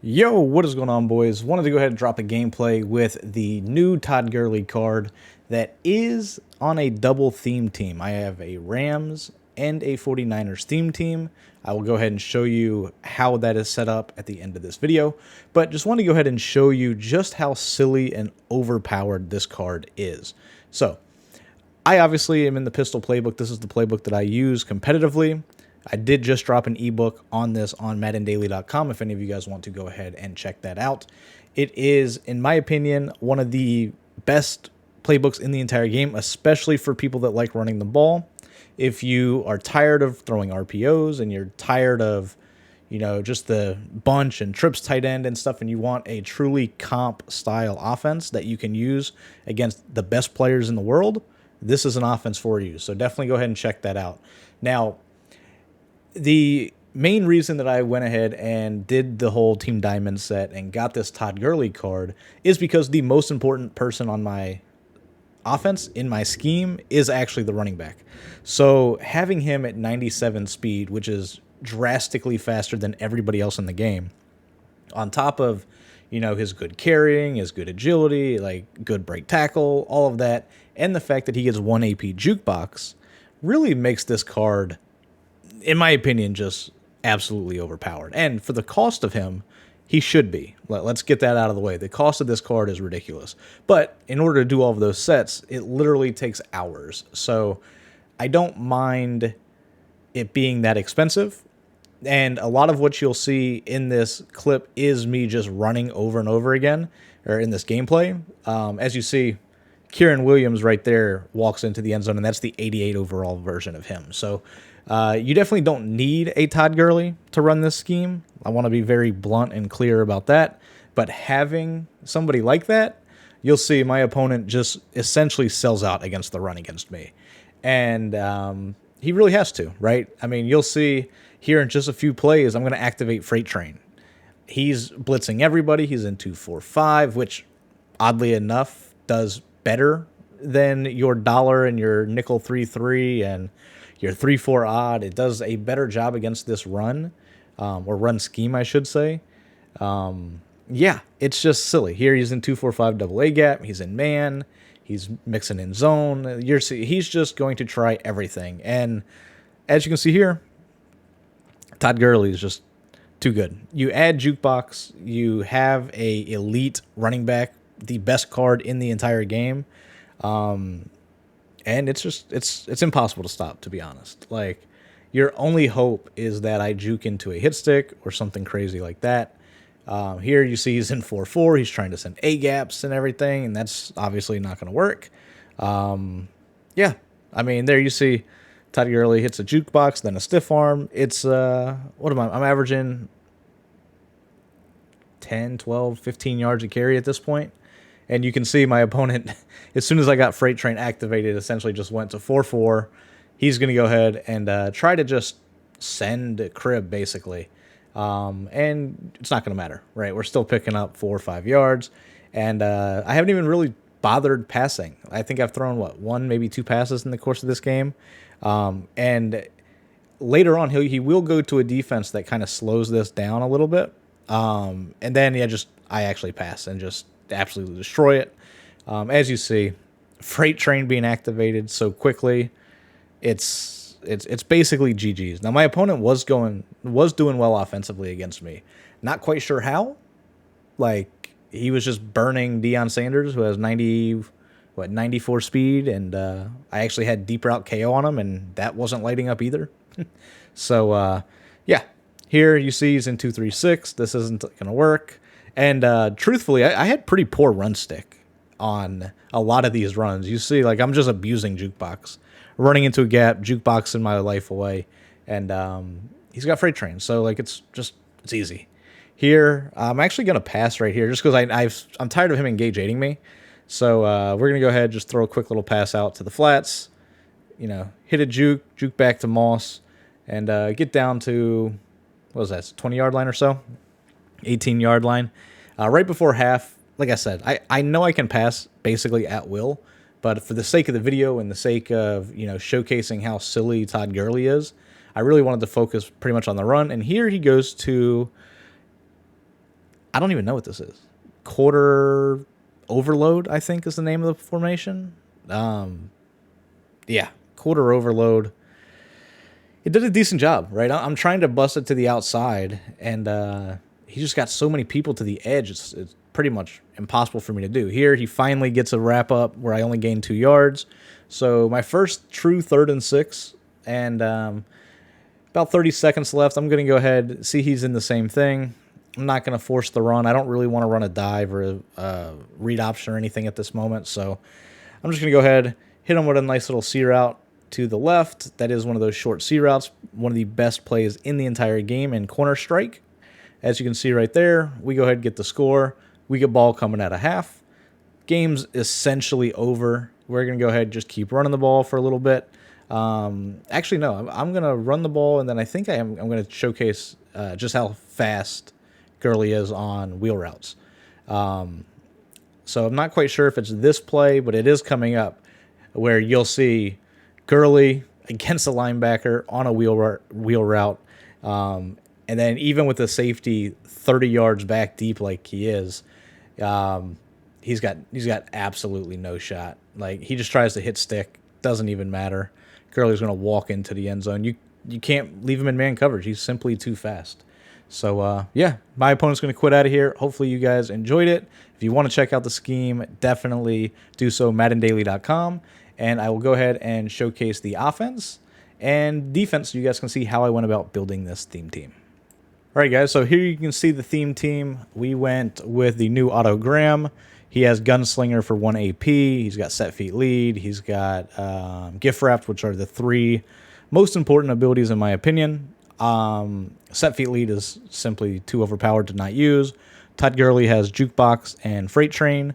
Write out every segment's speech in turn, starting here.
Yo, what is going on, boys? Wanted to go ahead and drop a gameplay with the new Todd Gurley card that is on a double theme team. I have a Rams and a 49ers theme team. I will go ahead and show you how that is set up at the end of this video, but just want to go ahead and show you just how silly and overpowered this card is. So, I obviously am in the pistol playbook. This is the playbook that I use competitively. I did just drop an ebook on this on MaddenDaily.com if any of you guys want to go ahead and check that out. It is, in my opinion, one of the best playbooks in the entire game, especially for people that like running the ball. If you are tired of throwing RPOs and you're tired of, just the bunch and trips tight end and stuff, and you want a truly comp style offense that you can use against the best players in the world, this is an offense for you. So definitely go ahead and check that out. Now, the main reason that I went ahead and did the whole Team Diamond set and got this Todd Gurley card is because the most important person on my offense in my scheme is actually the running back. So having him at 97 speed, which is drastically faster than everybody else in the game, on top of, his good carrying, his good agility, like good break tackle, all of that, and the fact that he gets 1 AP jukebox really makes this card, in my opinion, just absolutely overpowered. And for the cost of him, he should be. Let's get that out of the way. The cost of this card is ridiculous. But in order to do all of those sets, it literally takes hours. So I don't mind it being that expensive. And a lot of what you'll see in this clip is me just running over and over again, or in this gameplay. As you see, Kieran Williams right there walks into the end zone, and that's the 88 overall version of him. So you definitely don't need a Todd Gurley to run this scheme. I want to be very blunt and clear about that. But having somebody like that, you'll see my opponent just essentially sells out against the run against me. And he really has to, right? I mean, you'll see here in just a few plays, I'm going to activate Freight Train. He's blitzing everybody. He's in 2-4-5, which oddly enough does better than your dollar and your nickel 3-3 and your 3-4 odd. It does a better job against this run, or run scheme, I should say. Yeah, it's just silly. Here he's in 2-4-5 double A gap. He's in man. He's mixing in zone. He's just going to try everything. And as you can see here, Todd Gurley is just too good. You add jukebox, you have a elite running back, the best card in the entire game. And it's impossible to stop, to be honest. Like, your only hope is that I juke into a hit stick or something crazy like that. Here you see he's in 4-4. He's trying to send A gaps and everything, and that's obviously not going to work. Yeah, I mean, there you see Todd Gurley hits a jukebox, then a stiff arm. It's, what am I? I'm averaging 10, 12, 15 yards a carry at this point. And you can see my opponent, as soon as I got Freight Train activated, essentially just went to 4-4. He's going to go ahead and try to just send crib, basically. And it's not going to matter, right? We're still picking up 4 or 5 yards. And I haven't even really bothered passing. I think I've thrown, 1, maybe 2 passes in the course of this game. And later on, he will go to a defense that kind of slows this down a little bit. And then, I actually pass and just absolutely destroy it. As you see, Freight Train being activated so quickly, it's basically GG's. Now, my opponent was doing well offensively against me. Not quite sure how. Like, he was just burning Deion Sanders, who has 94 speed, and I actually had deep route KO on him, and that wasn't lighting up either. So, yeah, here you see he's in 2-3-6. This isn't going to work. And truthfully, I had pretty poor run stick on a lot of these runs. You see, like, I'm just abusing jukebox, running into a gap, jukeboxing my life away, and he's got Freight Train, so like it's easy. Here, I'm actually gonna pass right here just because I'm tired of him engage aiding me. So we're gonna go ahead, just throw a quick little pass out to the flats, hit a juke back to Moss, and get down to, what was that, 20-yard line or so, 18-yard line, right before half. Like I said, I know I can pass basically at will, but for the sake of the video and the sake of, showcasing how silly Todd Gurley is, I really wanted to focus pretty much on the run. And here he goes to I don't even know what this is. Quarter overload, I think, is the name of the formation. Yeah, quarter overload. It did a decent job, right? I'm trying to bust it to the outside, and he just got so many people to the edge. It's pretty much impossible for me to do. Here, he finally gets a wrap up where I only gain 2 yards. So my first true 3rd and 6, and about 30 seconds left. I'm going to go ahead, see he's in the same thing. I'm not going to force the run. I don't really want to run a dive or a read option or anything at this moment. So I'm just going to go ahead, hit him with a nice little C route to the left. That is one of those short C routes, one of the best plays in the entire game in Corner Strike. As you can see right there, we go ahead and get the score. We get ball coming at a half. Game's essentially over. We're going to go ahead and just keep running the ball for a little bit. Actually, no, I'm going to run the ball, and then I think I'm going to showcase just how fast Gurley is on wheel routes. So I'm not quite sure if it's this play, but it is coming up where you'll see Gurley against a linebacker on a wheel route. And then even with the safety 30 yards back deep like he is, he's got absolutely no shot. Like, he just tries to hit stick, doesn't even matter. Gurley's going to walk into the end zone. You can't leave him in man coverage. He's simply too fast. So, yeah, my opponent's going to quit out of here. Hopefully you guys enjoyed it. If you want to check out the scheme, definitely do so, maddendaily.com. And I will go ahead and showcase the offense and defense so you guys can see how I went about building this theme team. All right, guys, so here you can see the theme team. We went with the new Otto Graham. He has Gunslinger for 1 AP. He's got Set Feet Lead. He's got Gift Wrapped, which are the 3 most important abilities in my opinion. Set Feet Lead is simply too overpowered to not use. Todd Gurley has Jukebox and Freight Train.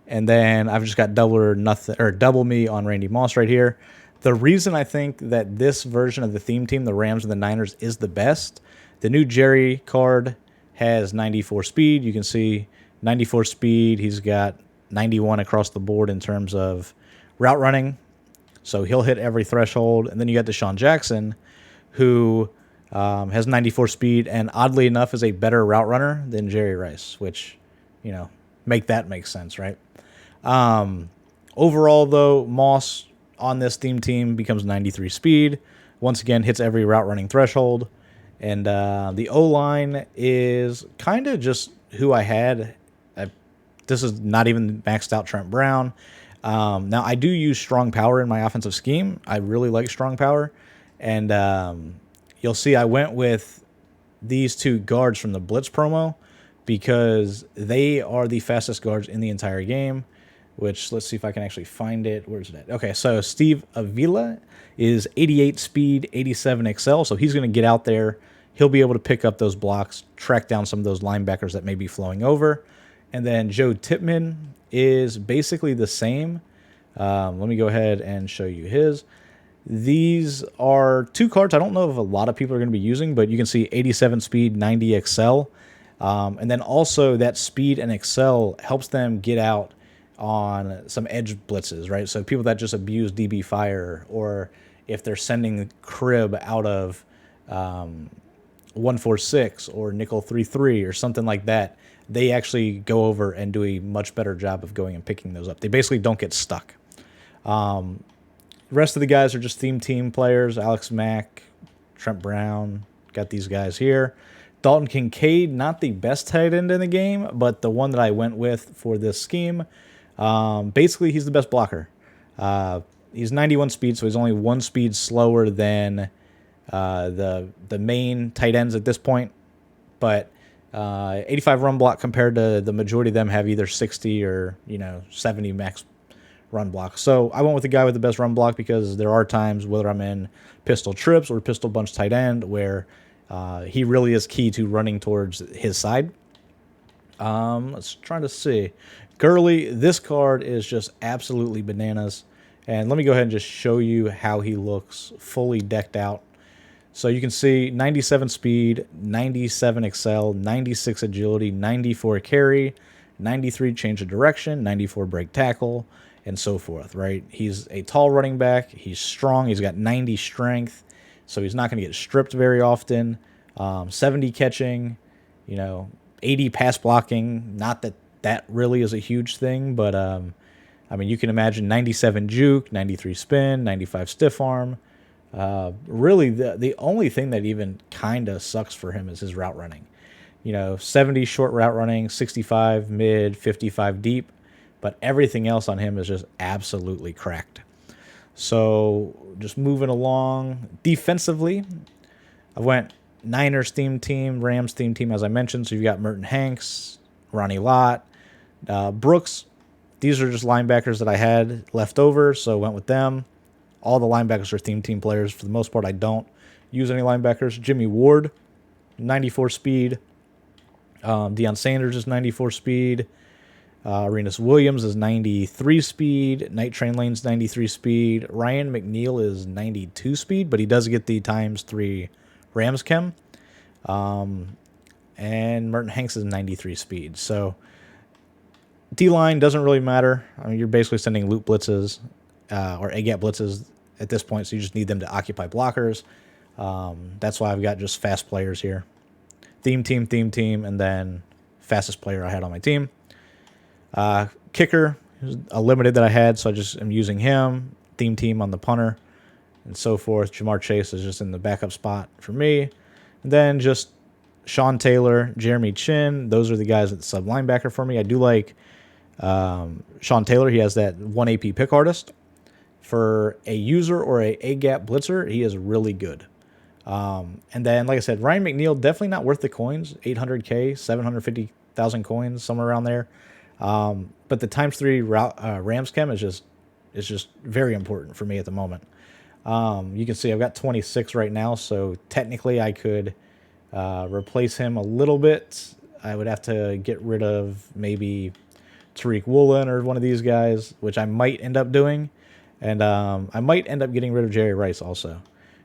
And then I've just got Double Me on Randy Moss right here. The reason I think that this version of the theme team, the Rams and the Niners, is the best, the new Jerry card has 94 speed. You can see 94 speed. He's got 91 across the board in terms of route running. So he'll hit every threshold. And then you got Deshaun Jackson, who has 94 speed and oddly enough is a better route runner than Jerry Rice, which, make sense, right? Overall, though, Moss on this theme team becomes 93 speed. Once again, hits every route running threshold. And the O-line is kind of just who I had. This is not even maxed out Trent Brown. Now, I do use strong power in my offensive scheme. I really like strong power. And you'll see I went with these 2 guards from the Blitz promo because they are the fastest guards in the entire game, which let's see if I can actually find it. Where's it at? Okay, so Steve Avila is 88 speed, 87 excel, so he's going to get out there. He'll be able to pick up those blocks, track down some of those linebackers that may be flowing over. And then Joe Tipman is basically the same. Let me go ahead and show you his. These are 2 cards I don't know if a lot of people are going to be using, but you can see 87 speed, 90 excel. And then also that speed and excel helps them get out on some edge blitzes, right? So people that just abuse DB fire, or if they're sending crib out of 146 or nickel 3-3 or something like that, they actually go over and do a much better job of going and picking those up. They basically don't get stuck. The rest of the guys are just theme team players. Alex Mack, Trent Brown, got these guys here. Dalton Kincaid, not the best tight end in the game, but the one that I went with for this scheme. Basically, he's the best blocker. He's 91 speed, so he's only 1 speed slower than the main tight ends at this point. But 85 run block compared to the majority of them have either 60 or 70 max run block. So I went with the guy with the best run block because there are times, whether I'm in pistol trips or pistol bunch tight end, where he really is key to running towards his side. Let's try to see. Gurley, this card is just absolutely bananas. And let me go ahead and just show you how he looks fully decked out. So you can see 97 speed, 97 excel, 96 agility, 94 carry, 93 change of direction, 94 break tackle, and so forth, right? He's a tall running back. He's strong. He's got 90 strength, so he's not going to get stripped very often. 70 catching, 80 pass blocking. Not that that really is a huge thing, but I mean, you can imagine 97 juke, 93 spin, 95 stiff arm. Really, the only thing that even kind of sucks for him is his route running. 70 short route running, 65 mid, 55 deep, but everything else on him is just absolutely cracked. So just moving along defensively, I went Niners theme team, Rams theme team, as I mentioned. So you've got Merton Hanks, Ronnie Lott, Brooks. These are just linebackers that I had left over, so went with them. All the linebackers are theme team players. For the most part, I don't use any linebackers. Jimmy Ward, 94 speed. Deion Sanders is 94 speed. Arenas Williams is 93 speed. Night Train Lane's 93 speed. Ryan McNeil is 92 speed, but he does get the ×3 Rams chem. And Merton Hanks is 93 speed. So D-line doesn't really matter. I mean, you're basically sending loop blitzes or A-gap blitzes at this point, so you just need them to occupy blockers. That's why I've got just fast players here. Theme team, and then fastest player I had on my team. Kicker, a limited that I had, so I just am using him. Theme team on the punter, and so forth. Jamar Chase is just in the backup spot for me. And then just Sean Taylor, Jeremy Chin. Those are the guys at the sub linebacker for me. I do like Sean Taylor. He has that 1 AP pick artist. For a user or a gap blitzer, he is really good. And then, like I said, Ryan McNeil, definitely not worth the coins. 800K, 750,000 coins, somewhere around there. But the ×3 Rams chem is just very important for me at the moment. You can see I've got 26 right now, so technically I could replace him a little bit. I would have to get rid of maybe Tariq Woolen or one of these guys, which I might end up doing. And I might end up getting rid of Jerry Rice also.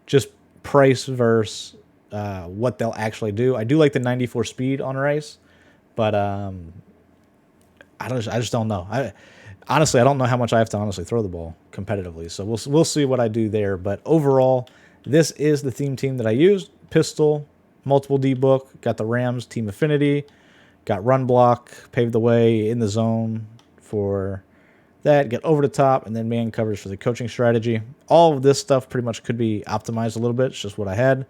Just price versus what they'll actually do. I do like the 94 speed on Rice, but I just don't know. Honestly, I don't know how much I have to honestly throw the ball competitively. So we'll see what I do there. But overall, this is the theme team that I used. Pistol, multiple D-book, got the Rams team affinity, got run block, paved the way in the zone for that, get over the top, and then man coverage for the coaching strategy. All of this stuff pretty much could be optimized a little bit. It's just what I had.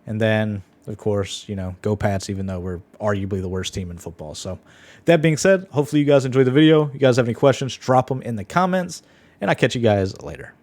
And then, of course, go Pats, even though we're arguably the worst team in football. So that being said, hopefully you guys enjoyed the video. You guys have any questions, drop them in the comments, and I'll catch you guys later.